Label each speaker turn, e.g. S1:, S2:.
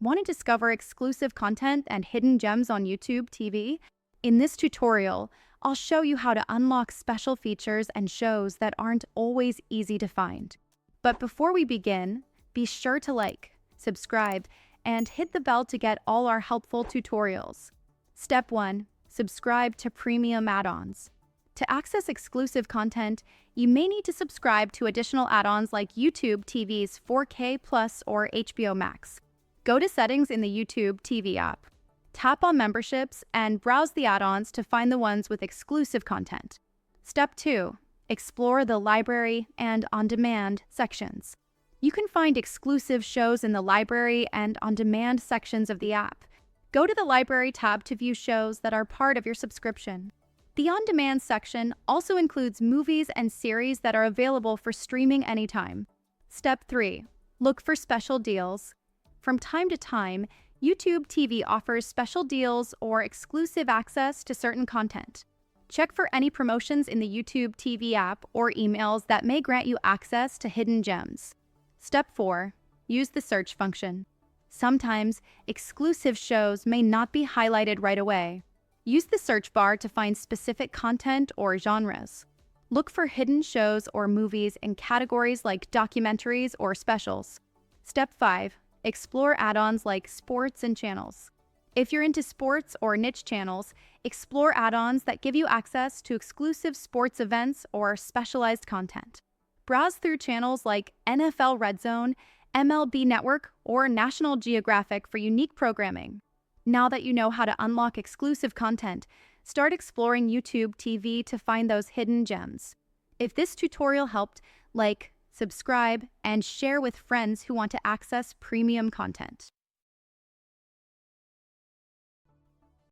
S1: Want to discover exclusive content and hidden gems on YouTube TV? In this tutorial, I'll show you how to unlock special features and shows that aren't always easy to find. But before we begin, be sure to like, subscribe, and hit the bell to get all our helpful tutorials. Step 1. Subscribe to premium add-ons. To access exclusive content, you may need to subscribe to additional add-ons like YouTube TV's 4K Plus or HBO Max. Go to Settings in the YouTube TV app. Tap on Memberships and browse the add-ons to find the ones with exclusive content. Step 2. Explore the Library and On-Demand sections. You can find exclusive shows in the Library and On-Demand sections of the app. Go to the Library tab to view shows that are part of your subscription. The On-Demand section also includes movies and series that are available for streaming anytime. Step 3. Look for special deals. From time to time, YouTube TV offers special deals or exclusive access to certain content. Check for any promotions in the YouTube TV app or emails that may grant you access to hidden gems. Step 4. Use the search function. Sometimes, exclusive shows may not be highlighted right away. Use the search bar to find specific content or genres. Look for hidden shows or movies in categories like documentaries or specials. Step 5. Explore add-ons like sports and channels. If you're into sports or niche channels, explore add-ons that give you access to exclusive sports events or specialized content. Browse through channels like NFL Red Zone, MLB Network, or National Geographic for unique programming. Now that you know how to unlock exclusive content, start exploring YouTube TV to find those hidden gems. If this tutorial helped, like, subscribe, and share with friends who want to access premium content.